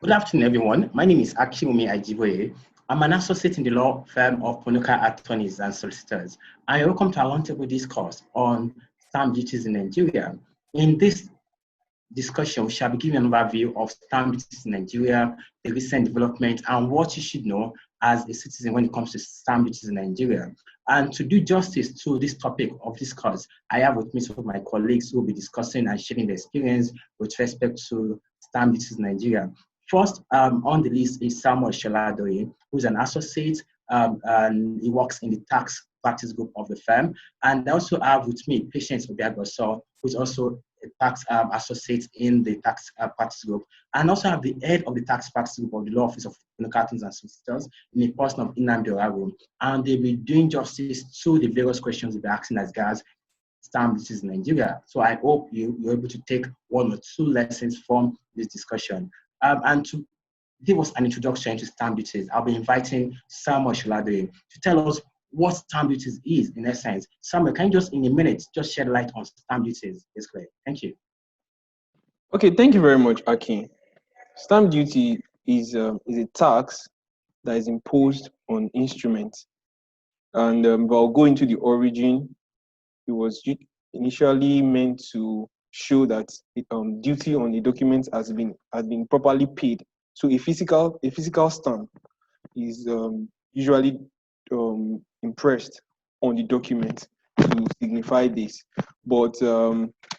Good afternoon, everyone. My name is Akimumi Ajiboye. I'm an associate in the law firm of Ponuka Attorneys and Solicitors. And welcome to our roundtable discourse on stamp duties in Nigeria. In this discussion, we shall be giving an overview of stamp duties in Nigeria, the recent development, and what you should know as a citizen when it comes to stamp duties in Nigeria. And to do justice to this topic of discourse, I have with me some of my colleagues who will be discussing and sharing their experience with respect to stamp duties in Nigeria. First on the list is Samuel Sholadoye, who's an associate, and he works in the tax practice group of the firm. And I also have with me Patience Obiagoso, who's also a tax associate in the tax practice group. And also have the head of the tax practice group of the law office of Ponuka Attorneys and Solicitors in the person of Nnamdi Oragu. And they'll be doing justice to the various questions they'll be asking as regards stamp duties in Nigeria. So I hope you're able to take one or two lessons from this discussion. And to give us an introduction to stamp duties, I'll be inviting Samuel Sholadoye to tell us what stamp duties is in essence. Samuel, can you just in a minute just shed light on stamp duties? It's great. Thank you. Okay, thank you very much, Akin. Stamp duty is a tax that is imposed on instruments. And I'll go into the origin. It was initially meant to show that duty on the document has been properly paid. So a physical stamp is usually impressed on the document to signify this. But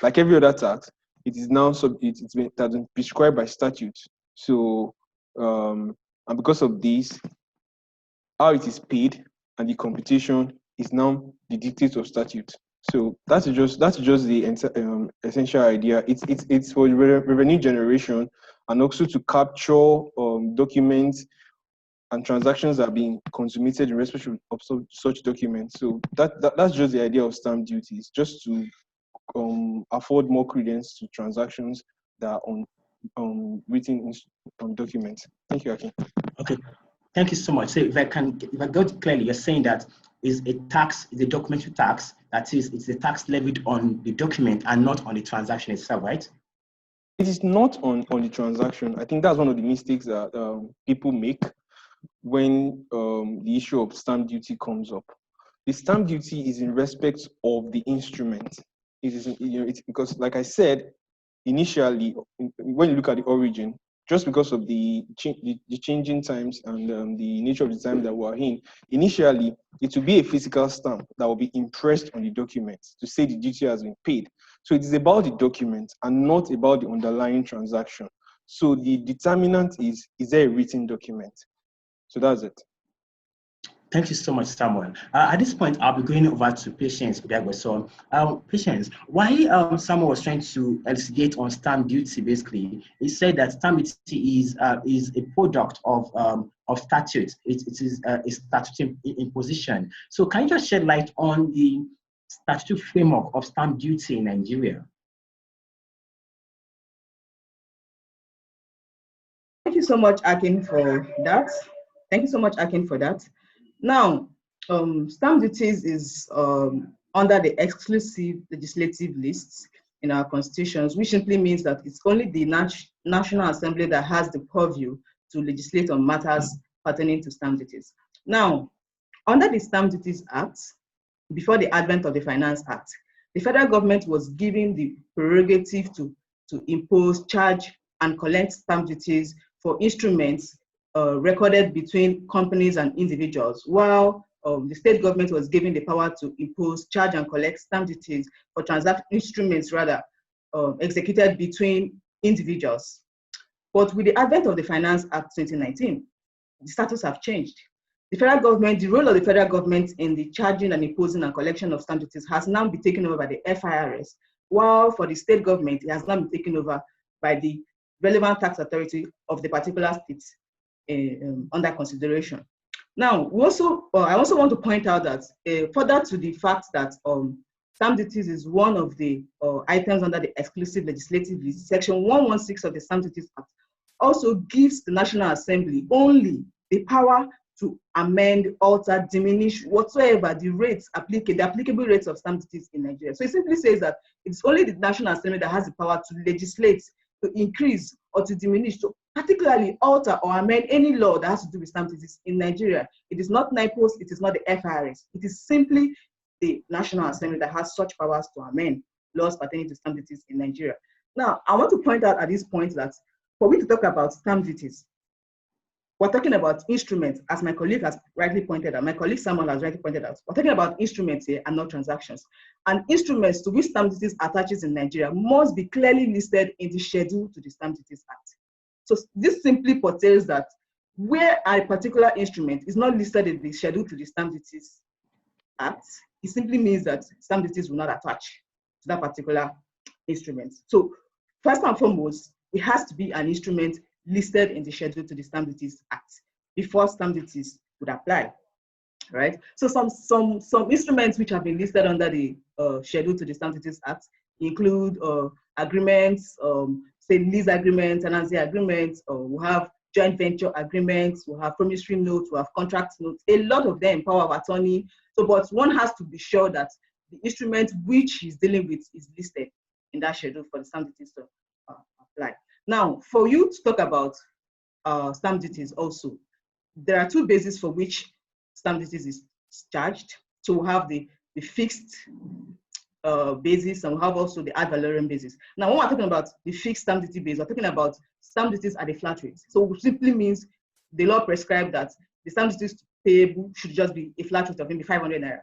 like every other tax, it is now it's been prescribed by statute. So and because of this, how it is paid and the computation is now the dictate of statute. So that's just the essential idea. It's for revenue generation and also to capture documents and transactions that are being consummated in respect of such documents. So that's just the idea of stamp duties, just to afford more credence to transactions that are on written on documents. Thank you, Akin. Okay. Thank you so much. So if I got it clearly, you're saying that is a tax, is a documentary tax, that is, it's a tax levied on the document and not on the transaction itself, right? It is not on the transaction. I think that's one of the mistakes that people make when the issue of stamp duty comes up. The stamp duty is in respect of the instrument. It is, it's because, like I said, initially, when you look at the origin, just because of the changing times and the nature of the time that we're in, initially, it will be a physical stamp that will be impressed on the document to say the duty has been paid. So it is about the document and not about the underlying transaction. So the determinant is there a written document? So that's it. Thank you so much, Samuel. At this point, I'll be going over to Patience Obiagoso. Patience, why Samuel was trying to elucidate on stamp duty, basically, he said that stamp duty is a product of statute. It is a statutory imposition. So can you just shed light on the statutory framework of stamp duty in Nigeria? Thank you so much, Akin, for that. Now, stamp duties is under the exclusive legislative lists in our constitutions, which simply means that it's only the National Assembly that has the purview to legislate on matters pertaining to stamp duties. Now, under the Stamp Duties Act, before the advent of the Finance Act, the federal government was given the prerogative to impose, charge, and collect stamp duties for instruments recorded between companies and individuals, while the state government was given the power to impose, charge, and collect stamp duties for instruments executed between individuals. But with the advent of the Finance Act 2019, the status have changed. The role of the federal government in the charging and imposing and collection of stamp duties has now been taken over by the FIRS, while for the state government, it has now been taken over by the relevant tax authority of the particular state under consideration. Now, I also want to point out that further to the fact that stamp duties is one of the items under the exclusive legislative list, Section 116 of the Stamp Duties Act also gives the National Assembly only the power to amend, alter, diminish whatsoever the applicable rates of stamp duties in Nigeria. So it simply says that it's only the National Assembly that has the power to legislate, to increase or to diminish, to particularly alter or amend any law that has to do with stamp duties in Nigeria. It is not NIPOS, it is not the FIRS. It is simply the National Assembly that has such powers to amend laws pertaining to stamp duties in Nigeria. Now, I want to point out at this point that for we to talk about stamp duties, we're talking about instruments, as my colleague has rightly pointed out, my colleague Samuel has rightly pointed out. We're talking about instruments here and not transactions. And instruments to which stamp duties attaches in Nigeria must be clearly listed in the schedule to the Stamp Duties Act. So this simply portrays that where a particular instrument is not listed in the schedule to the Stamp Duties Act, it simply means that stamp duties will not attach to that particular instrument. So first and foremost, it has to be an instrument listed in the schedule to the Stamp Duties Act before stamp duties would apply, right? So some instruments which have been listed under the schedule to the Stamp Duties Act include agreements, say lease agreements, tenancy agreements, we have joint venture agreements, we have promissory notes, we have contract notes, a lot of them, power of attorney. So, but one has to be sure that the instrument which he's dealing with is listed in that schedule for the stamp duties to apply. Now, for you to talk about stamp duties also, there are two bases for which stamp duties is charged. So we have the fixed basis, and we have also the ad valorem basis. Now, when we're talking about the fixed stamp duty base, we're talking about stamp duties at a flat rate. So which simply means the law prescribes that the stamp duties payable should just be a flat rate of maybe 500 naira.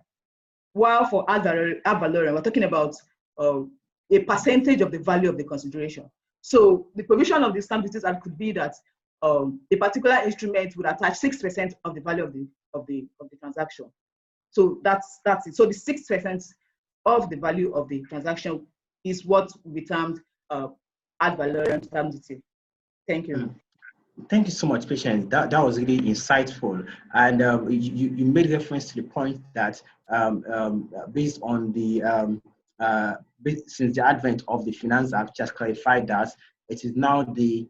While for ad valorem, we're talking about a percentage of the value of the consideration. So the provision of the Stamp Duties Act could be that a particular instrument would attach 6% of the value of the transaction. So that's it. So the 6% of the value of the transaction is what we termed ad valorem stamp duty. Thank you. Thank you so much, Patience. That was really insightful. And you made reference to the point that based on the since the advent of the Finance Act, just clarified that it is now the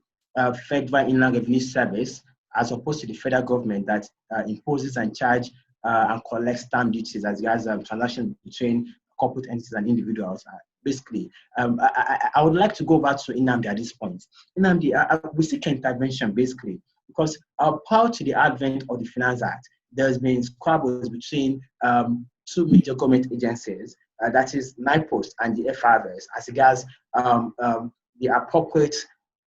Federal Inland Revenue Service, as opposed to the federal government, that imposes and charge and collects stamp duties as regards transactions between corporate entities and individuals. Basically, I would like to go back to Nnamdi at this point. Nnamdi, we seek intervention basically because prior to the advent of the Finance Act, there's been squabbles between two major government agencies, that is NIPOS and the FIRS, as regards the appropriate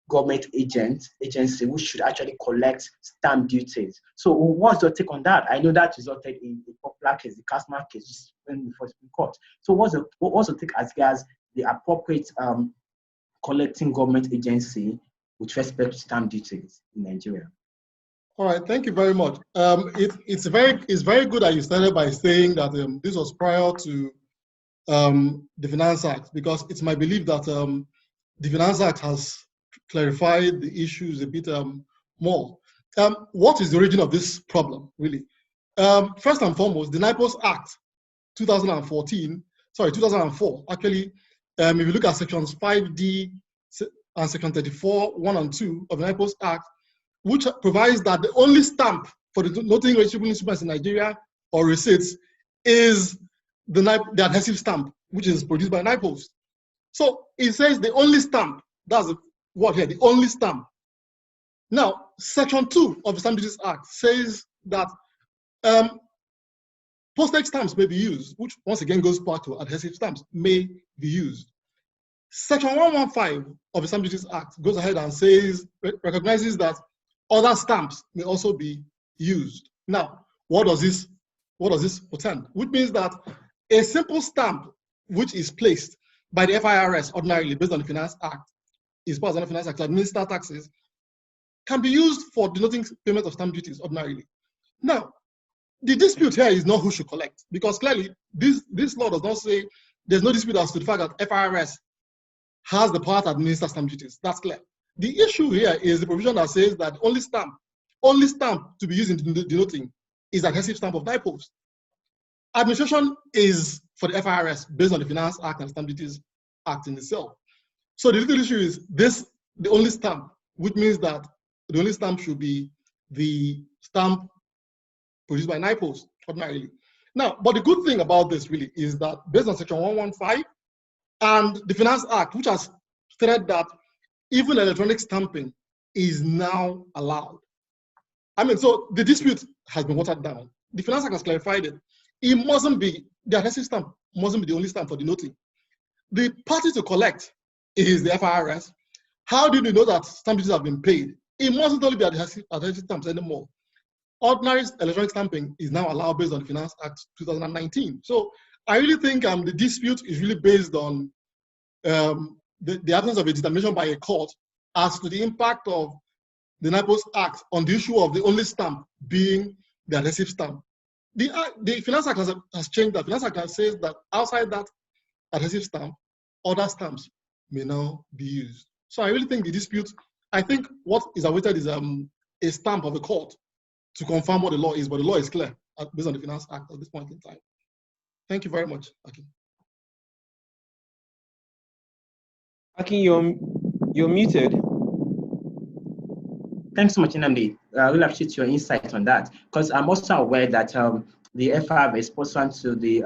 government agency which should actually collect stamp duties. So what's your take on that? I know that resulted in a popular case, the Kasma case, which is before Supreme Court. So what's your take as regards the appropriate collecting government agency with respect to stamp duties in Nigeria? All right, thank you very much. It's very good that you started by saying that this was prior to the Finance Act, because it's my belief that the Finance Act has clarified the issues a bit more. What is the origin of this problem, really? First and foremost, the NIPOS Act 2004, actually, if you look at sections 5D and section 34, 1 and 2 of the NIPOS Act, which provides that the only stamp for the noting registrable instruments in Nigeria or receipts is the adhesive stamp, which is produced by NIPOS. So it says the only stamp, that's the word here, the only stamp. Now, section 2 of the Stamp Duties Act says that postage stamps may be used, which once again goes back to adhesive stamps, may be used. Section 115 of the Stamp Duties Act goes ahead and says, recognizes that other stamps may also be used. Now, what does this portend? Which means that a simple stamp which is placed by the FIRS ordinarily based on the Finance Act, is part of the Finance Act to administer taxes, can be used for denoting payment of stamp duties ordinarily. Now, the dispute here is not who should collect, because clearly this law does not say, there's no dispute as to the fact that FIRS has the power to administer stamp duties. That's clear. The issue here is the provision that says that only stamp to be used in denoting is adhesive stamp of NIPOS. Administration is for the FIRS based on the Finance Act and Stamp Duties Act in itself. So the little issue is the only stamp, which means that the only stamp should be the stamp produced by NIPOS ordinarily. Now, but the good thing about this really is that based on section 115 and the Finance Act, which has stated that even electronic stamping is now allowed. I mean, so the dispute has been watered down. The Finance Act has clarified it. It mustn't be, the adhesive stamp mustn't be the only stamp for the notary. The party to collect is the FIRS. How do you know that stamp duties have been paid? It mustn't only be adhesive stamps anymore. Ordinary electronic stamping is now allowed based on the Finance Act 2019. So I really think the dispute is really based on the absence of a determination by a court as to the impact of the NIPOS Act on the issue of the only stamp being the adhesive stamp. The Finance Act has changed that. Finance Act says that outside that adhesive stamp, other stamps may now be used. So I really think the dispute, I think what is awaited is a stamp of the court to confirm what the law is, but the law is clear based on the Finance Act at this point in time. Thank you very much, Akin. Akin, you're muted. Thanks so much, Nnamdi. I will appreciate your insight on that, because I'm also aware that the FIRS, pursuant to the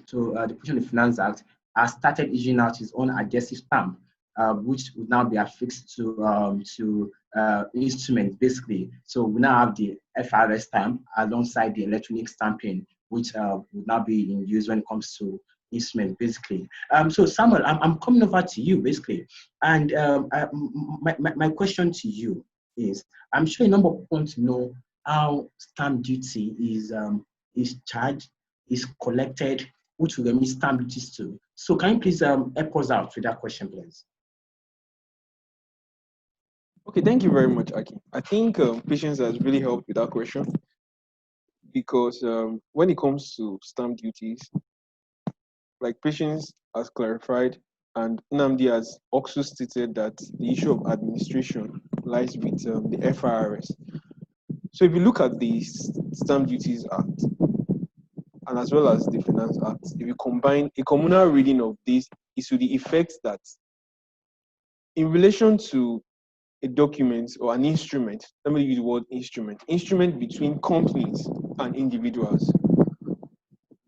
Protection of the Finance Act, has started issuing out its own adhesive stamp, which would now be affixed to instruments, basically. So we now have the FIRS stamp alongside the electronic stamping, which would now be in use when it comes to instruments, basically. So Samuel, I'm coming over to you, basically, and my question to you is, I'm sure a number of people want to know how stamp duty is charged, is collected, which will remit stamp duties to. So can you please help us out with that question, please? Okay, thank you very much, Aki. I think Patience has really helped with that question, because when it comes to stamp duties, like Patience has clarified, and Nnamdi has also stated that the issue of administration lies with the FIRS. So if you look at the Stamp Duties Act, and as well as the Finance Act, if you combine, a communal reading of this is to the effect that in relation to a document or an instrument, let me use the word instrument between companies and individuals,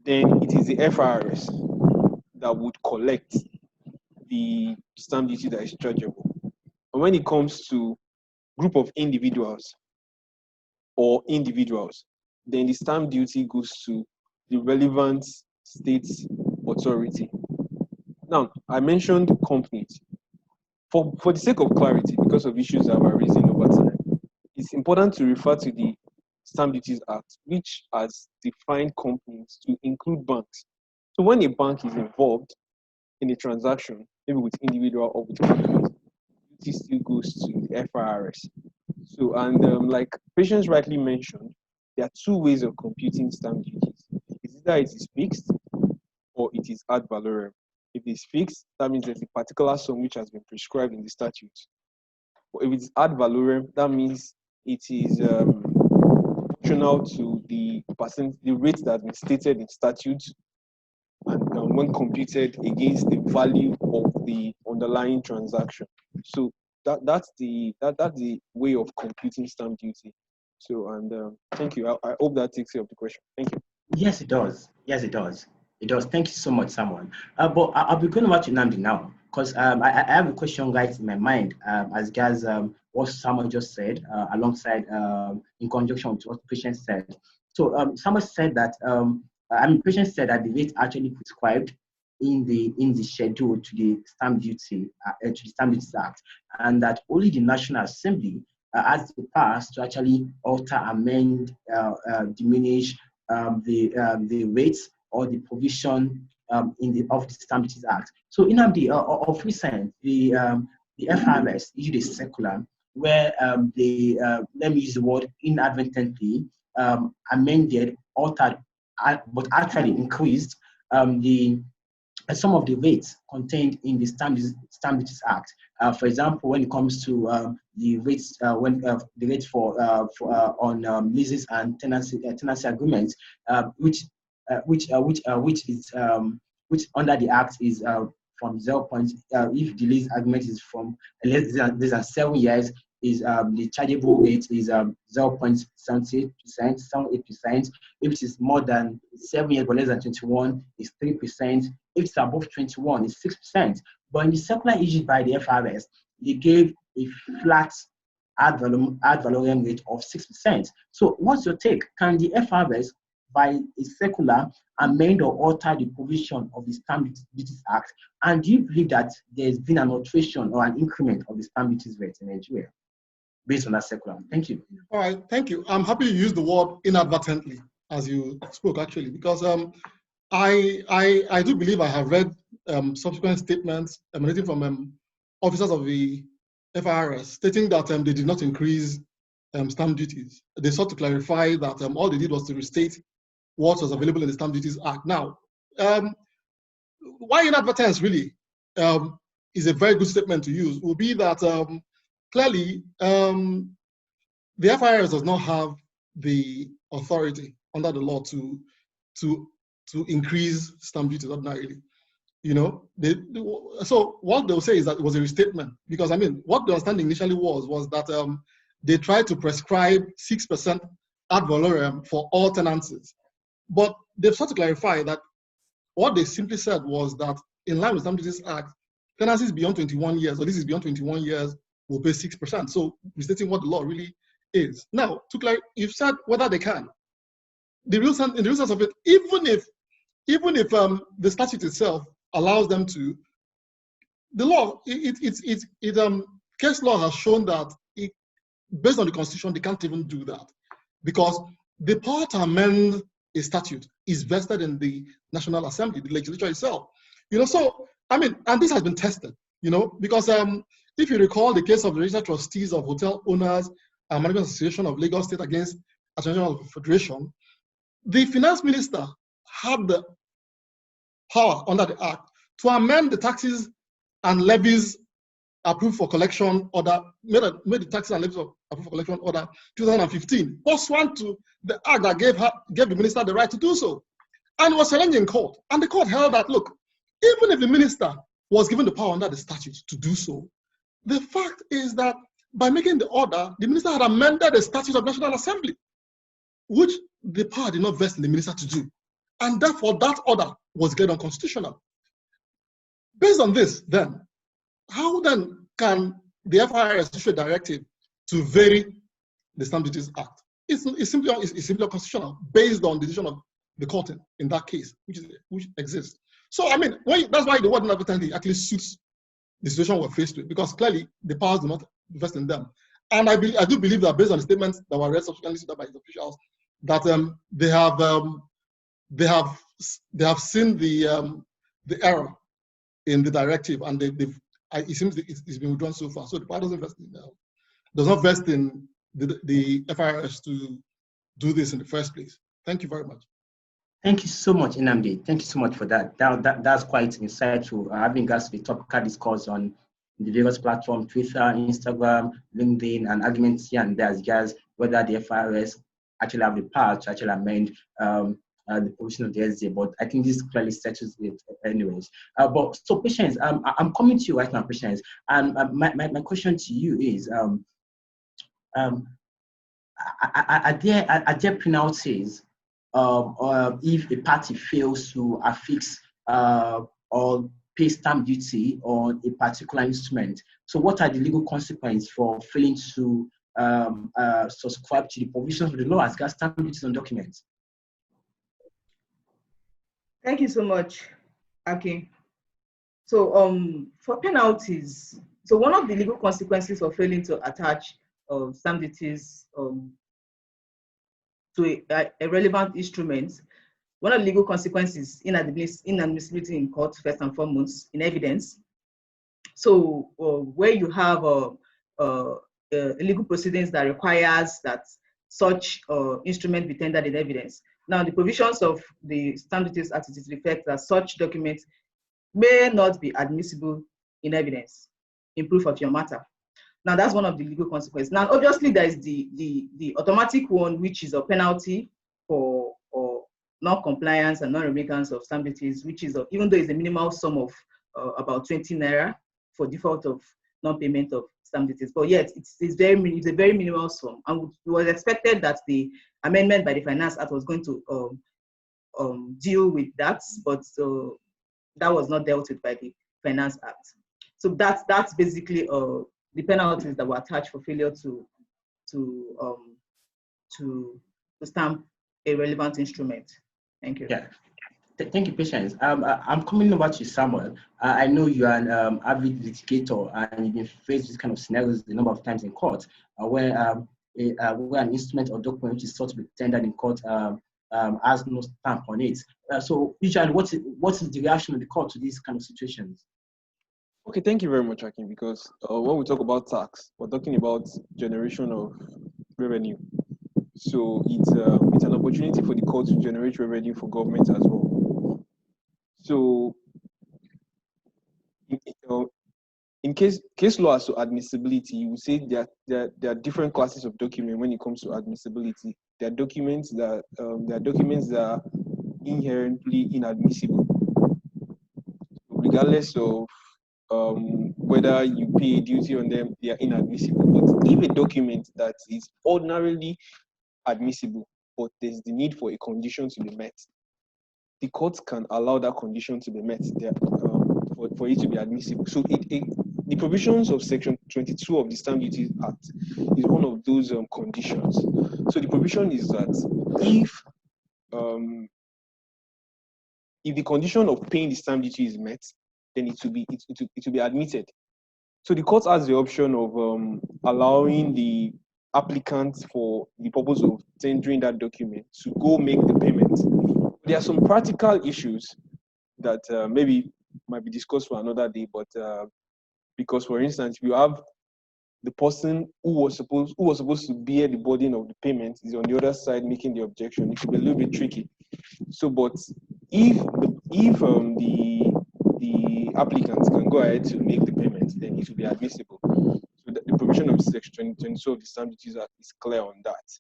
then it is the FIRS that would collect the stamp duty that is chargeable. And when it comes to group of individuals, then the stamp duty goes to the relevant state authority. Now, I mentioned companies. For the sake of clarity, because of issues that were arisen over time, it's important to refer to the Stamp Duties Act, which has defined companies to include banks. So when a bank is involved in a transaction, maybe with individual or with companies, duty still goes to the FIRS. So, and like Patience rightly mentioned, there are two ways of computing stamp duties. It's either it is fixed or it is ad valorem. If it's fixed, that means there's a particular sum which has been prescribed in the statute. But if it's ad valorem, that means it is proportional to the rate that has been stated in statute, and when computed against the value of the underlying transaction. So that's the way of computing stamp duty. So, and thank you. I hope that takes care of the question. Thank you. Yes, it does. Yes, it does. It does. Thank you so much, Samuel. But I'll be going over to Nnamdi now, because I have a question right in my mind, as regards what Samuel just said, alongside in conjunction with what Patience said. So Samuel said that Patience said that the rate actually prescribed in the schedule to the Stamp Duty Act, and that only the National Assembly has the powers to actually alter, amend, diminish the rates or the provision of the Stamp Duty Act. So in of recent, the FIRS issued a circular where they, let me use the word inadvertently, amended, altered, but actually increased some of the rates contained in the Stamp Duty Act. For example, when it comes to the rates, the rates for on leases and tenancy agreements, which under the Act is from 0. If the lease agreement is from less than 7 years, is the chargeable rate is 0.78%, 78%. If it is more than 7 years but less than 21, is 3%. If it's above 21, it's 6%. But in the circular issued by the FIRS, they gave a flat ad valorem rate of 6%. So what's your take? Can the FRS, by a circular, amend or alter the provision of the Stamp Duties Act? And do you believe that there's been an alteration or an increment of the stamp duties rate in Nigeria based on that circular? Thank you. All right, thank you. I'm happy you used the word inadvertently as you spoke, actually, because I do believe I have read subsequent statements emanating from officers of the FIRS stating that they did not increase stamp duties. They sought to clarify that all they did was to restate what was available in the Stamp Duties Act. Now, why inadvertence really is a very good statement to use will be that clearly the FIRS does not have the authority under the law to increase stamp duties ordinarily. You know, so what they'll say is that it was a restatement, because I mean, what the understanding initially was that they tried to prescribe 6% ad valorem for all tenancies. But they've sought to clarify that what they simply said was that in line with Stamp Duties Act, tenancies beyond 21 years, or this is beyond 21 years, will pay 6%. So restating what the law really is. Now, to clarify, you've said whether they can. In the real sense of it, even if the statute itself allows them to, the law, case law has shown that based on the Constitution, they can't even do that, because the power to amend a statute is vested in the National Assembly, the legislature itself. You know, so I mean, and this has been tested. You know, because if you recall the case of the registered trustees of Hotel Owners and Management Association of Lagos State against Attorney General of the Federation, the finance minister had the power under the Act to amend the taxes and levies approved for collection order, made the taxes and levies approved for collection order 2015, pursuant to the Act that gave the minister the right to do so. And was challenged in court. And the court held that, look, even if the minister was given the power under the statute to do so, the fact is that by making the order, the minister had amended the statute of National Assembly, which the power did not vest in the minister to do. And therefore, that order was declared unconstitutional. Based on this, then, how then can the FIRS issue a directive to vary the Stamp Duties Act? It's simply unconstitutional based on the decision of the court in that case, which exists. So, I mean, that's why the word inadvertently actually suits the situation we're faced with, because clearly the powers do not vest in them. And I do believe that based on the statements that were read subsequently by the officials, that they have seen the error in the directive, and it seems it's been withdrawn so far. So the power does not vest in the FIRS to do this in the first place. Thank you very much. Thank you so much, Nnamdi. Thank you so much for that. That's quite insightful. Having us the topical discourse on the various platforms, Twitter, Instagram, LinkedIn, and arguments here and there, guys, whether the FIRS actually have the power to actually amend the provision of the SDA, but I think this clearly settles it anyways. But so Patience, I'm coming to you right now, Patience, and my question to you is, are there penalties if a party fails to affix or pay stamp duty on a particular instrument? So what are the legal consequences for failing to subscribe to the provisions of the law as regards stamp duties on documents? Thank you so much, Akin. So for penalties, so one of the legal consequences for failing to attach stamp duties to a relevant instrument, one of the legal consequences is inadmissibility in court, first and foremost, in evidence. So where you have legal proceedings that requires that such instrument be tendered in evidence. Now, the provisions of the Stamp Duties Act reflect that such documents may not be admissible in evidence, in proof of your matter. Now, that's one of the legal consequences. Now, obviously, there is the automatic one, which is a penalty for non-compliance and non-remittance of stamp duties, which is, even though it's a minimal sum of about 20 naira for default of non-payment of stamp duties. But yet, it's a very minimal sum. And it was expected that the amendment by the Finance Act was going to deal with that, but that was not dealt with by the Finance Act. So that's basically the penalties that were attached for failure to to stamp a relevant instrument. Thank you. Yeah. Thank you, Patience. I'm coming over to Samuel. I know you are an avid litigator and you've been faced with this kind of scenarios a number of times in court, where an instrument or document which is sought to be tendered in court has no stamp on it. So usually, what is the reaction of the court to these kind of situations? Okay, thank you very much, Akin, because when we talk about tax, we're talking about generation of revenue. So it's an opportunity for the court to generate revenue for government as well. So in case law as to admissibility, you would say there are different classes of document when it comes to admissibility. There are documents that are inherently inadmissible, regardless of whether you pay a duty on them, they are inadmissible. But if a document that is ordinarily admissible, but there's the need for a condition to be met, the court can allow that condition to be met there, for it to be admissible. So the provisions of Section 22 of the Stamp Duty Act is one of those conditions. So the provision is that if the condition of paying the stamp duty is met, then it will be admitted. So the court has the option of allowing the applicant, for the purpose of tendering that document, to go make the payment. There are some practical issues that maybe might be discussed for another day, but because, for instance, you have the person who was supposed to bear the burden of the payment is on the other side making the objection. It could be a little bit tricky. So, but if the applicant can go ahead to make the payment, then it will be admissible. So the provision of Section 22 of the Stamp Duty Act is clear on that.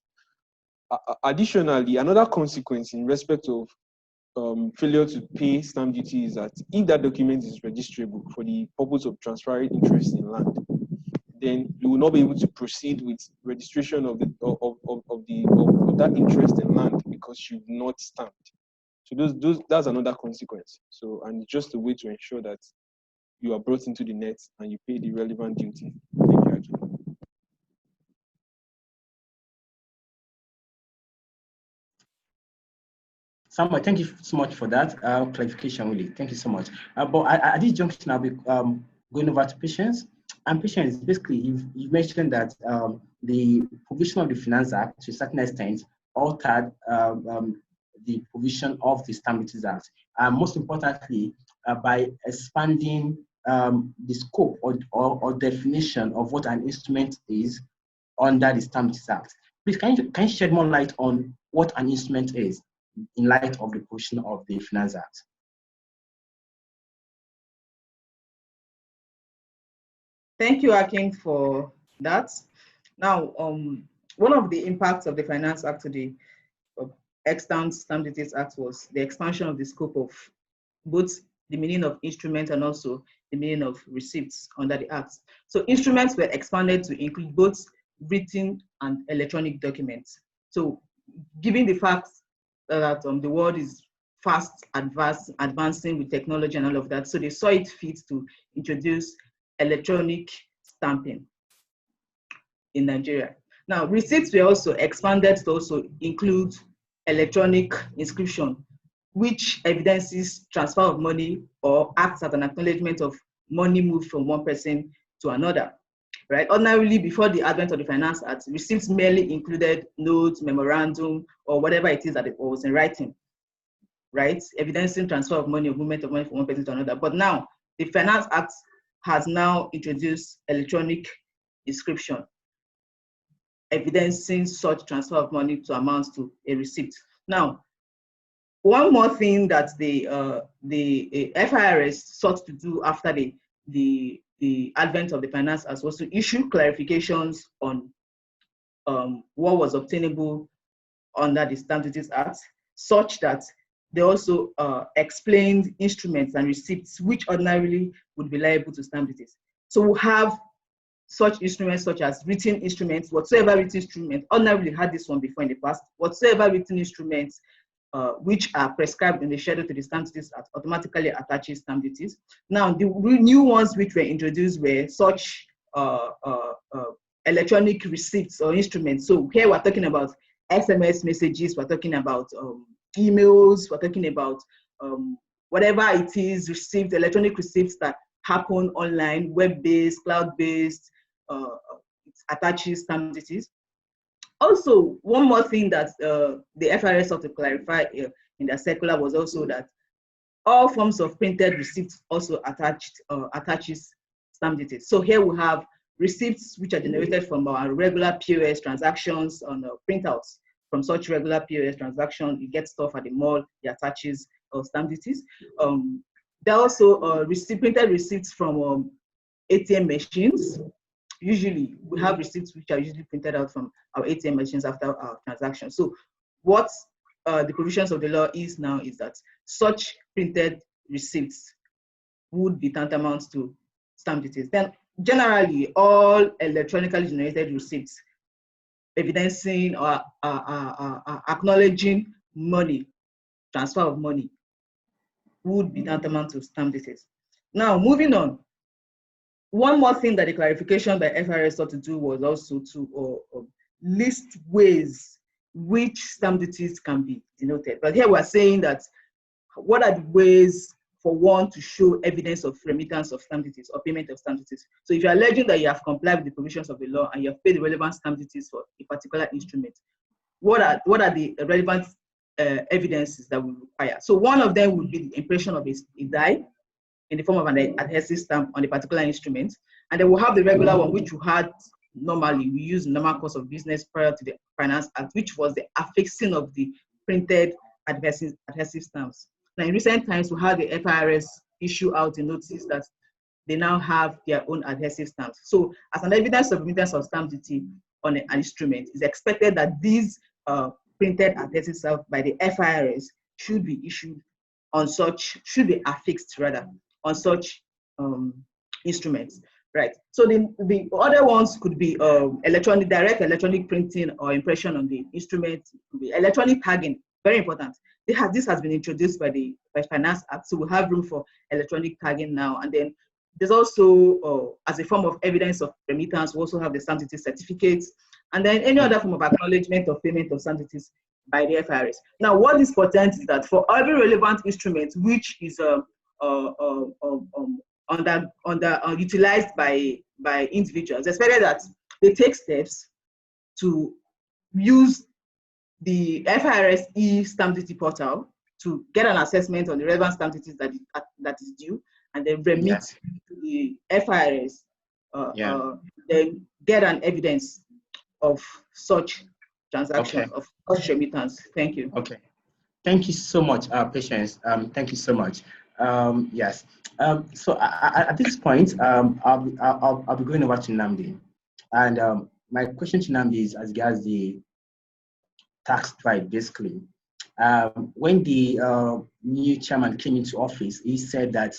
Additionally, another consequence in respect of failure to pay stamp duty is that if that document is registrable for the purpose of transferring interest in land, then you will not be able to proceed with registration of that interest in land because you've not stamped. So that's another consequence. So, and just a way to ensure that you are brought into the net and you pay the relevant duty. Thank you, Akin. Samuel, thank you so much for that clarification, really. Thank you so much. But at this junction, I'll be going over to Patience. And Patience, basically, you've mentioned that the provision of the Finance Act, to a certain extent, altered the provision of the Stamp Duty Act. And most importantly, by expanding the scope or definition of what an instrument is under the Stamp Duty Act. Please, can you shed more light on what an instrument is in light of the provision of the Finance Act? Thank you, Akin, for that. Now, one of the impacts of the Finance Act to the extant Stamp Duty Act was the expansion of the scope of both the meaning of instrument and also the meaning of receipts under the Act. So instruments were expanded to include both written and electronic documents. So given the fact that the world is fast advancing with technology and all of that, so they saw it fit to introduce electronic stamping in Nigeria. Now, receipts were also expanded to also include electronic inscription, which evidences transfer of money or acts as an acknowledgement of money moved from one person to another, right? Ordinarily, before the advent of the Finance Act, receipts merely included notes, memorandum, or whatever it is that it was in writing, right? Evidencing transfer of money or movement of money from one person to another. But now, the Finance Act has now introduced electronic inscription, evidencing such transfer of money to amount to a receipt. Now, one more thing that the FIRS sought to do after the advent of the Finance Act was to issue clarifications on what was obtainable under the Stamp Duty Act, such that they also explained instruments and receipts which ordinarily would be liable to stamp duties. So we have such instruments such as written instruments, whatsoever written instrument, ordinarily had this one before in the past, whatsoever written instruments which are prescribed in the schedule to the Stamp Duties Act automatically attaches stamp duties. Now, the new ones which were introduced were such electronic receipts or instruments. So here we're talking about SMS messages, we're talking about emails, we're talking about whatever it is, received, electronic receipts that happen online, web-based, cloud-based, it attaches stamp duties. Also, one more thing that the FIRS sought to clarify in their circular was also that all forms of printed receipts also attaches stamp duties. So here we have receipts which are generated from our regular POS transactions on printouts. From such regular POS transactions, you get stuff at the mall, it attaches stamp duties. There are also printed receipts from ATM machines. Usually, we have receipts which are usually printed out from our ATM machines after our transaction. So what the provisions of the law is now is that such printed receipts would be tantamount to stamp duties. Then generally, all electronically generated receipts evidencing or acknowledging money, transfer of money, would be tantamount to stamp duties. Now, moving on. One more thing that the clarification by FIRS sought to do was also to list ways which stamp duties can be denoted. But here we're saying that what are the ways for one to show evidence of remittance of stamp duties or payment of stamp duties? So if you're alleging that you have complied with the provisions of the law and you have paid the relevant stamp duties for a particular instrument, what are the relevant evidences that we require? So one of them would be the impression of a die in the form of an adhesive stamp on a particular instrument. And then we'll have the regular one, which we had normally, we use normal course of business prior to the Finance Act, which was the affixing of the printed adhesive stamps. Now, in recent times, we had the FIRS issue out a notice that they now have their own adhesive stamps. So as an evidence of remittance of stamp duty on an instrument, it's expected that these printed adhesive stamps by the FIRS should be issued on such, should be affixed rather, on such instruments, right? So the other ones could be direct electronic printing or impression on the instrument, could be electronic tagging, very important. This has been introduced by Finance Act, so we have room for electronic tagging now. And then there's also, as a form of evidence of remittance, we also have the stamp duty certificates, and then any other form of acknowledgement of payment of stamp duties by the FIRS. Now, what this portends is that for every relevant instrument which is utilized by individuals, especially that they take steps to use the FIRS e-stamp duty portal to get an assessment on the relevant stamp duties that is due, and then remit to the FIRS, then get an evidence of such transactions, of such remittance. Thank you. Okay. Thank you so much, Patience. Thank you so much. Yes. So at this point, I'll be going over to Nnamdi, and my question to Nnamdi is as regards the tax strike. Basically, when the new chairman came into office, he said that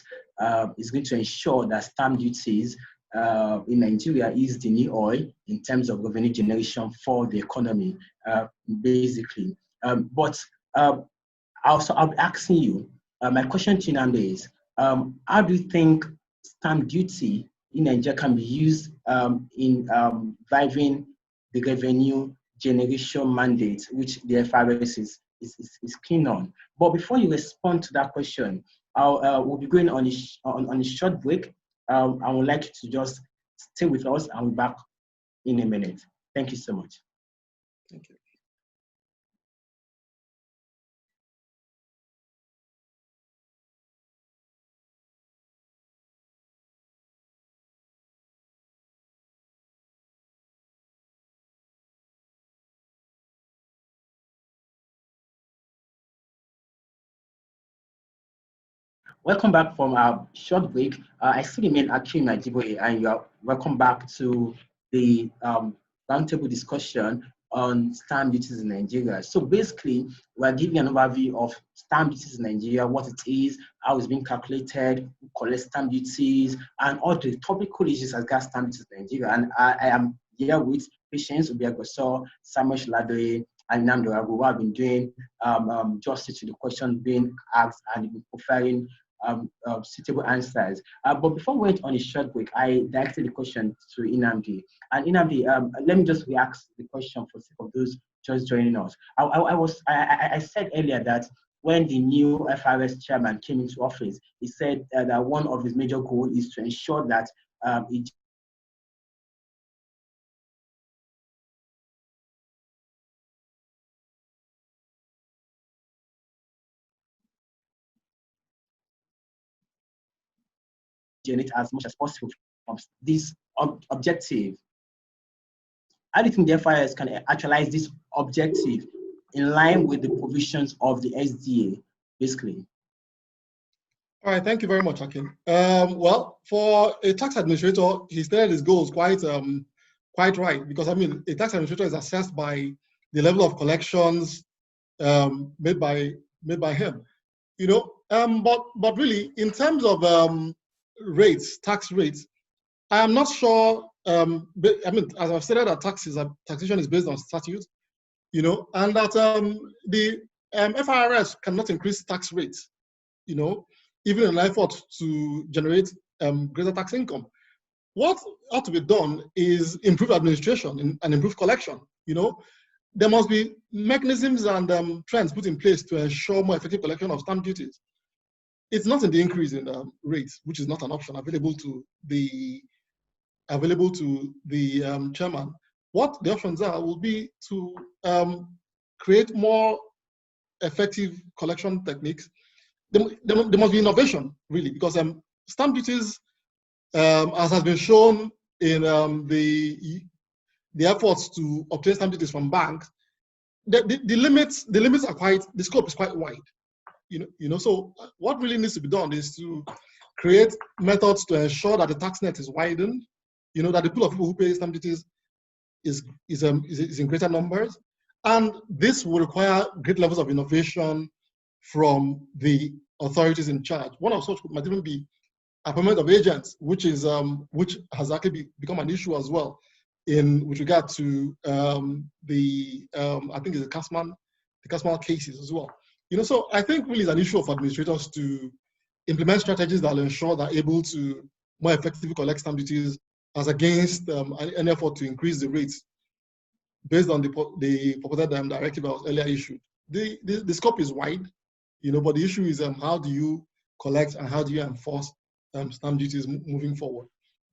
he's going to ensure that stamp duties in Nigeria is the new oil in terms of revenue generation for the economy, basically. But I'll be asking you, my question to Nnamdi is, how do you think stamp duty in Nigeria can be used in driving the revenue generation mandate, which the FIRS is keen on? But before you respond to that question, we'll be going on a short break. I would like you to just stay with us, and we'll be back in a minute. Thank you so much. Thank you. Welcome back from our short break. I still remain Akim Ajiboye, and you are welcome back to the roundtable discussion on stamp duties in Nigeria. So basically, we're giving an overview of stamp duties in Nigeria, what it is, how it's being calculated, who collects stamp duties, and all the topical issues as regards stamp duties in Nigeria. And I am here with Patience Obiagoso, Samuel Shaladoye, and Nnamdi Oragu, who have been doing justice to the question being asked and been preferring suitable answers. But before we went on a short break, I directed the question to Inamdi. And Inamdi, let me just re-ask the question for sake of those just joining us. I said earlier that when the new FRS chairman came into office, he said that one of his major goals is to ensure that it generate as much as possible from this objective. How do you think the FIS can actualize this objective in line with the provisions of the SDA, basically? All right, thank you very much, Akin. Well, for a tax administrator, he stated his goals quite right, because I mean, a tax administrator is assessed by the level of collections made by him, you know. But really, in terms of rates, tax rates, I am not sure. I mean, as I've stated, that taxation is based on statute, you know, and that the FIRS cannot increase tax rates, you know, even in an effort to generate greater tax income. What ought to be done is improve administration and improve collection. You know, there must be mechanisms and trends put in place to ensure more effective collection of stamp duties. It's not in the increase in rates, which is not an option available to the chairman. What the options are will be to create more effective collection techniques. There must be innovation, really, because stamp duties, as has been shown in the efforts to obtain stamp duties from banks, the limits are quite, the scope is quite wide. You know, so what really needs to be done is to create methods to ensure that the tax net is widened, you know, that the pool of people who pay stamp duties is in greater numbers. And this will require great levels of innovation from the authorities in charge. One of such might even be appointment of agents, which has actually become an issue as well with regard to I think it's the Cashman cases as well. You know, so I think really it's an issue of administrators to implement strategies that will ensure they're able to more effectively collect stamp duties as against an effort to increase the rates based on the purported directive that was earlier issued. The scope is wide, you know, but the issue is how do you collect and how do you enforce stamp duties moving forward?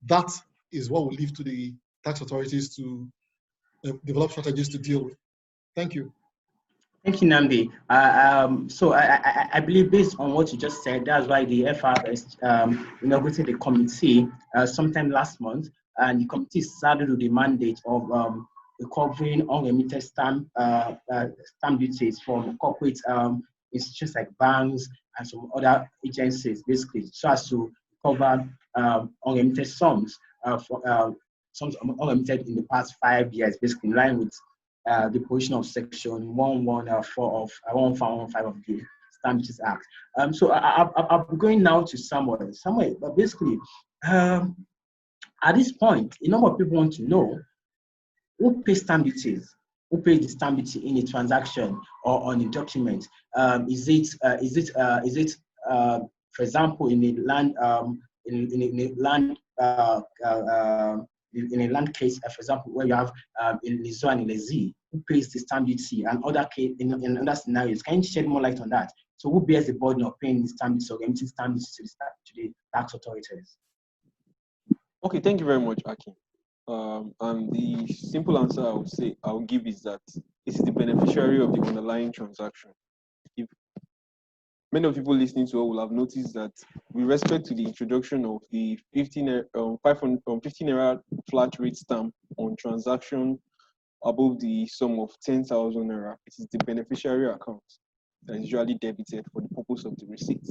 That is what will leave to the tax authorities to develop strategies to deal with. Thank you. Thank you, Namdi. So I believe based on what you just said, that's why the FRS inaugurated a committee sometime last month, and the committee started with the mandate of recovering unremitted stamp duties from corporate institutions like banks and some other agencies, basically, so as to recover unremitted sums sums unremitted in the past 5 years, basically in line with the provision of section 115 of the Stamp Duties Act. So I'm going now to Samuel. Samuel, but basically, at this point, a number of people want to know who pays stamp duties, who pays the stamp duty in a transaction or on a document. Is it for example, in a land in a land case, for example, where you have in Lizo and Lezi, who pays the stamp duty, and other case in other scenarios? Can you shed more light on that? So who bears the burden of paying the stamp duty or remitting stamp duty to the tax authorities? Okay, thank you very much, Aki. And the simple answer I would give is that it is the beneficiary of the underlying transaction. If many of people listening to us will have noticed that with respect to the introduction of the 15 naira flat rate stamp on transaction above the sum of 10,000 naira, it is the beneficiary account that is usually debited for the purpose of the receipt.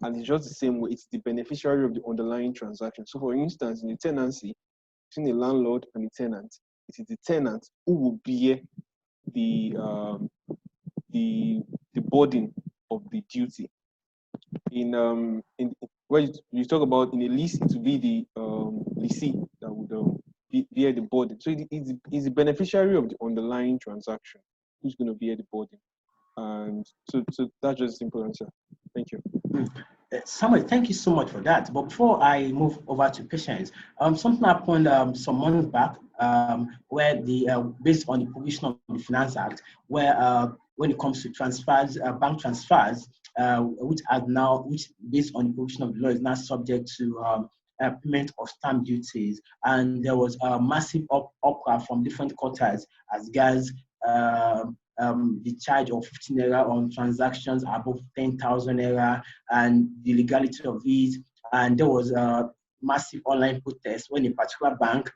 And it's just the same way, it's the beneficiary of the underlying transaction. So for instance, in a tenancy, between the landlord and the tenant, it is the tenant who will bear the burden of the duty. In where you talk about in a lease, it will be the lessee that would bear the burden. So it's the beneficiary of the underlying transaction who's going to bear the burden. And so that's just a simple answer. Thank you. Samuel, thank you so much for that. But before I move over to Patience, something happened some months back where the based on the provision of the Finance Act, where when it comes to transfers, bank transfers, which based on the provision of the law is now subject to payment of stamp duties, and there was a massive uproar from different quarters as guys. The charge of 15 naira on transactions above 10,000 naira and the legality of these. And there was a massive online protest when a particular bank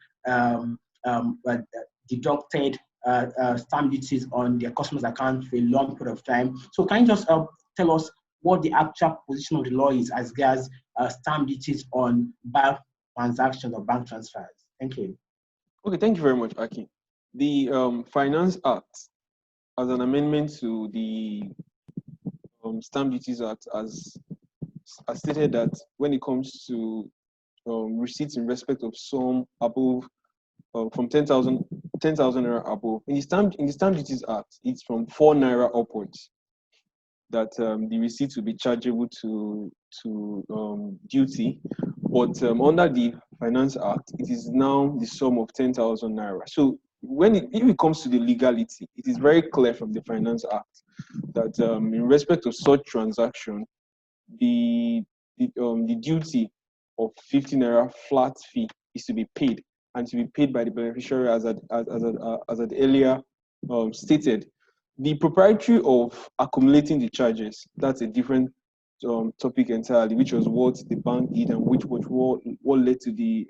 deducted stamp duties on their customers' account for a long period of time. So can you just tell us what the actual position of the law is as regards stamp duties on bank transactions or bank transfers? Thank you. Okay, thank you very much, Aki. The Finance Act, as an amendment to the Stamp Duties Act, as stated that when it comes to receipts in respect of sum above from 10,000 naira above, in the Stamp Duties Act, it's from 4 naira upwards that the receipts will be chargeable to duty. But under the Finance Act, it is now the sum of 10,000 naira. So if it comes to the legality, it is very clear from the Finance Act that in respect of such transaction, the duty of 50 naira flat fee is to be paid, and to be paid by the beneficiary as earlier stated. The proprietary of accumulating the charges, that's a different topic entirely, which was what the bank did and what led to the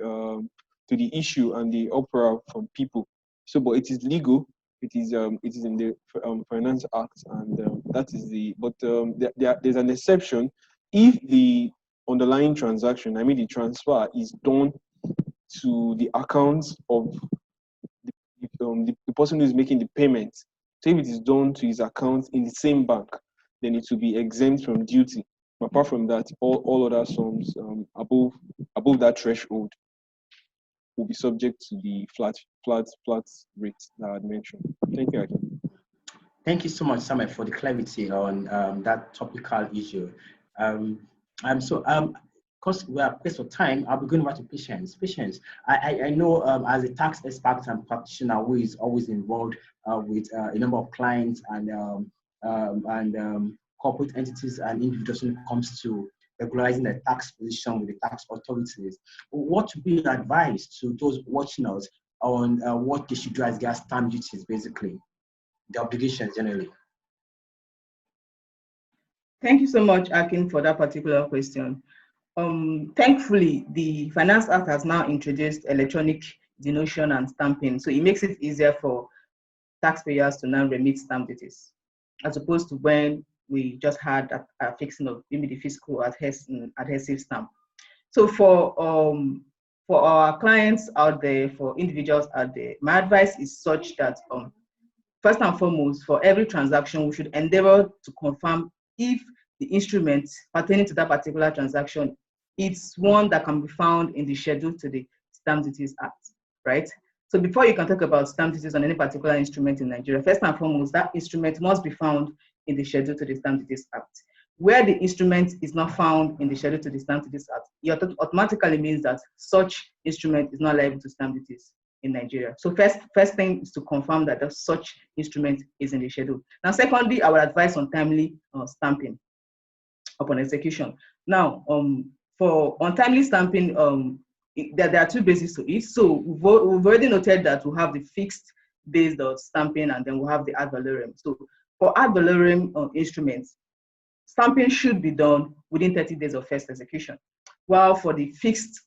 issue and the uproar from people. So, but it is legal. It is in the Finance Act, and that is the. But there's an exception if the underlying transaction, I mean the transfer, is done to the accounts of the person who is making the payment. So if it is done to his account in the same bank, then it will be exempt from duty. Apart from that, all other sums above that threshold will be subject to the flat rate that I had mentioned. Thank you, Akin. Thank you so much, Samuel, for the clarity on that topical issue. Because we are pressed for time, I'll be going over to Patience. Patience, I know as a tax expert and practitioner who is always involved with a number of clients and corporate entities and individuals when it comes to regularizing the tax position with the tax authorities. What would be your advice to those watching us on what they should do as regards stamp duties, basically, the obligations generally? Thank you so much, Akin, for that particular question. Thankfully, the Finance Act has now introduced electronic denotion and stamping, so it makes it easier for taxpayers to now remit stamp duties, as opposed to when we just had a fixing of maybe the fiscal adhesive stamp. So for our clients out there, for individuals out there, my advice is such that first and foremost, for every transaction, we should endeavor to confirm if the instrument pertaining to that particular transaction, it's one that can be found in the schedule to the Stamp Duties Act, right? So before you can talk about stamp duties on any particular instrument in Nigeria, first and foremost, that instrument must be found in the schedule to the Stamp Duties Act. Where the instrument is not found in the schedule to the Stamp Duties Act, it automatically means that such instrument is not liable to stamp duties in Nigeria. So first thing is to confirm that such instrument is in the schedule. Now, secondly, I would advise on timely stamping upon execution. Now, for untimely stamping, there are two bases to it. So we've already noted that we have the fixed based stamping, and then we have the ad valorem. So for ad valorem instruments, stamping should be done within 30 days of first execution. While for the fixed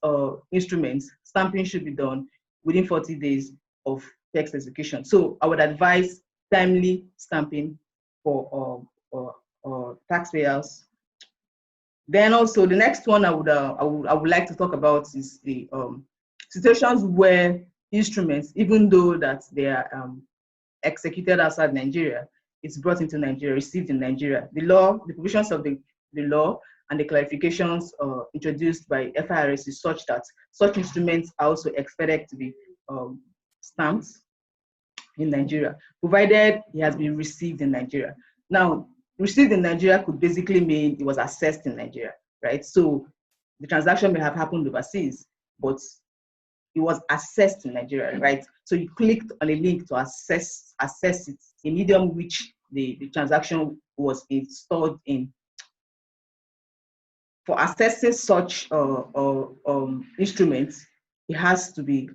instruments, stamping should be done within 40 days of text execution. So I would advise timely stamping for taxpayers. Then also the next one I would like to talk about is the situations where instruments, even though that they are executed outside Nigeria, it's brought into Nigeria, received in Nigeria. The law, the provisions of the law and the clarifications introduced by FIRS is such that such instruments are also expected to be stamped in Nigeria, provided it has been received in Nigeria. Now, received in Nigeria could basically mean it was assessed in Nigeria. right? So the transaction may have happened overseas, but it was assessed in Nigeria, right? So you clicked on a link to assess it, a medium which the transaction was installed in. For assessing such instruments, it has to be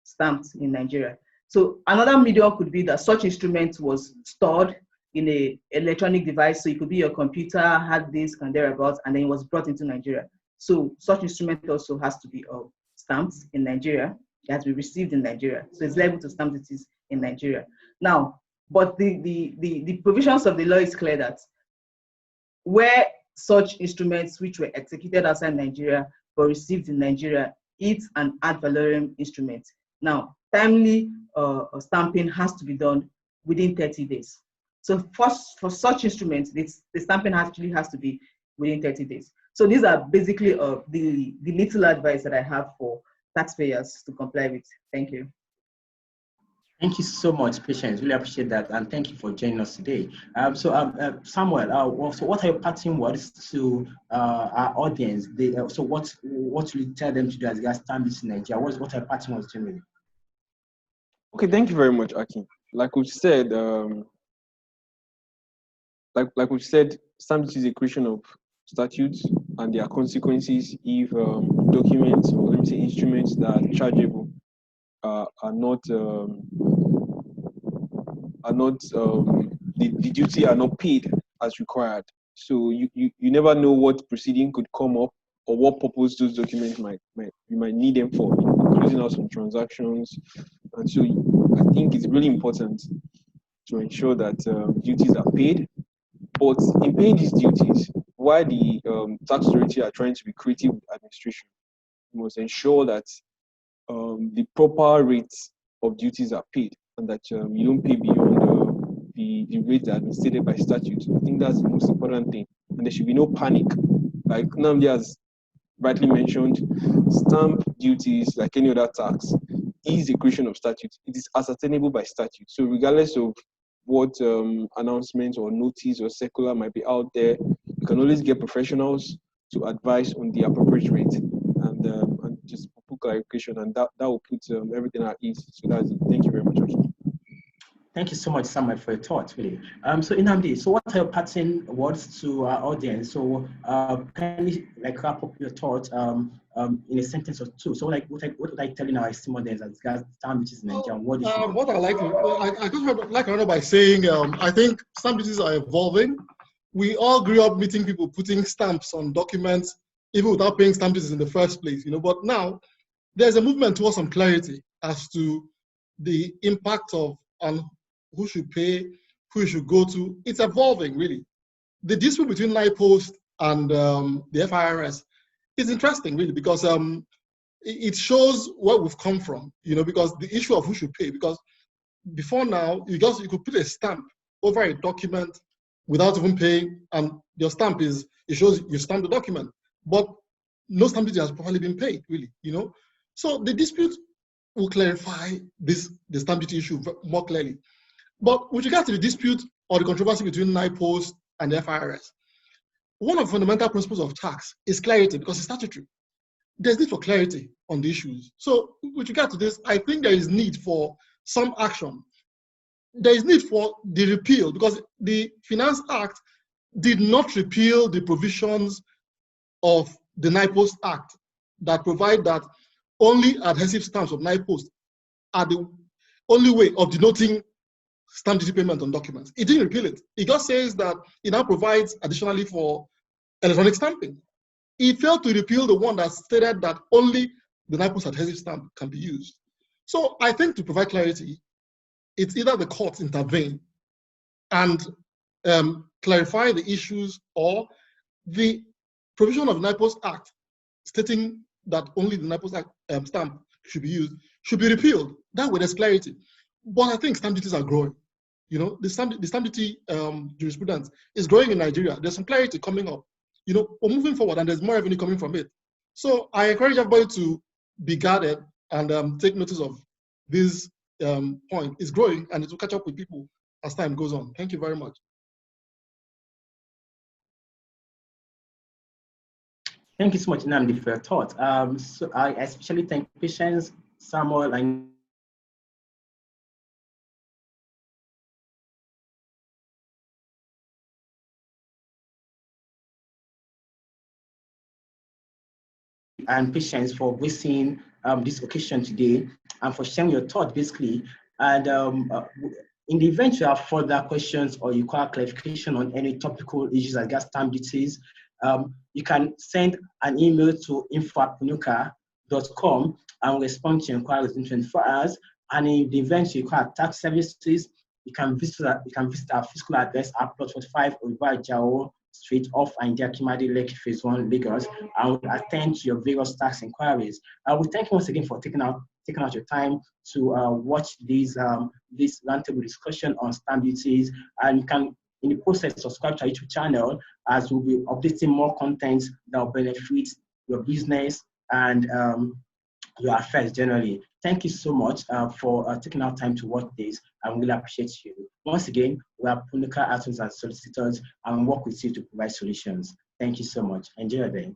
stamped in Nigeria. So another medium could be that such instrument was stored in an electronic device, so it could be your computer, hard disk, and thereabouts, and then it was brought into Nigeria. So such instrument also has to be stamped in Nigeria. It has to be received in Nigeria. So it's liable to stamp duties in Nigeria. Now, but the provisions of the law is clear that where such instruments which were executed outside Nigeria but received in Nigeria, it's an ad valorem instrument. Now, timely stamping has to be done within 30 days. So for such instruments, the stamping actually has to be within 30 days. So these are basically the little advice that I have for taxpayers to comply with. Thank you. Thank you so much, Patience. Really appreciate that, and thank you for joining us today. Samuel, so what are your parting words to our audience? So what will you tell them to do as regards stamp duty in Nigeria? What are your parting words generally? Okay, thank you very much, Aki. Like we've said, stamp duty is a creation of statutes, and there are consequences if documents, or let me say instruments that are chargeable are not the duty are not paid as required. So you never know what proceeding could come up or what purpose those documents you might need them for, closing out some transactions. And so I think it's really important to ensure that duties are paid. But in paying these duties, while the tax authority are trying to be creative with administration, you must ensure that the proper rates of duties are paid, and that you don't pay beyond the rate that has been stated by statute. I think that's the most important thing. And there should be no panic. Like Nnamdi has rightly mentioned, stamp duties, like any other tax, is a creation of statute. It is ascertainable by statute. So regardless of what announcements or notice or circular might be out there, you can always get professionals to advise on the appropriate rate, and just put clarification, and that will put everything at ease. So that's it. Thank you very much. Thank you so much, Samuel, for your thoughts, really. So Nnamdi, so what are your parting words to our audience? So can you wrap up your thoughts in a sentence or two? So what would I telling our esteemed audience as regards stamp duties in Nigeria? What I like to run by saying I think stamp duties are evolving. We all grew up meeting people putting stamps on documents even without paying stamp duties in the first place, But now there's a movement towards some clarity as to the impact of who should pay, who should go to. It's evolving, really. The dispute between NIPOST and the FIRS is interesting, really, because it shows where we've come from, because the issue of who should pay, because before now, you could put a stamp over a document without even paying, and your stamp it shows you stamped the document, but no stamp duty has properly been paid, really, So the dispute will clarify the stamp duty issue more clearly. But with regard to the dispute or the controversy between NIPOST and the FIRS, one of the fundamental principles of tax is clarity, because it's statutory. There's need for clarity on the issues. So with regard to this, I think there is need for some action. There is need for the repeal, because the Finance Act did not repeal the provisions of the NIPOST Act that provide that only adhesive stamps of NIPOST are the only way of denoting stamp duty payment on documents. It didn't repeal it. It just says that it now provides additionally for electronic stamping. It failed to repeal the one that stated that only the NIPOST adhesive stamp can be used. So I think to provide clarity, it's either the courts intervene and clarify the issues, or the provision of the NIPOST Act stating that only the NIPOST Act stamp should be used should be repealed. That way there's clarity. But I think stamp duties are growing. The stamp duty jurisprudence is growing in Nigeria. There's some clarity coming up. We're moving forward, and there's more revenue coming from it. So I encourage everybody to be guarded and take notice of this point. It's growing, and it will catch up with people as time goes on. Thank you very much. Thank you so much, Nnamdi, for your thought. So I especially thank Patience, Samuel, and Patience for gracing this occasion today and for sharing your thought basically. And in the event you have further questions or you require clarification on any topical issues like gas stamp duties, you can send an email to info@punuka.com and respond to inquiries in 24 hours. And in the event you require tax services, you can visit our physical address at plot 45 Oliver Jao Street off India Kimadi Lake Phase 1 Lagos. I will attend to your various tax inquiries. We thank you once again for taking out your time to watch this roundtable discussion on stamp duties, and you can in the process subscribe to our YouTube channel as we'll be updating more content that will benefit your business and your affairs generally. Thank you so much for taking our time to watch this. I really appreciate you. Once again, we are Punuka Attorneys and Solicitors and work with you to provide solutions. Thank you so much. Enjoy your day.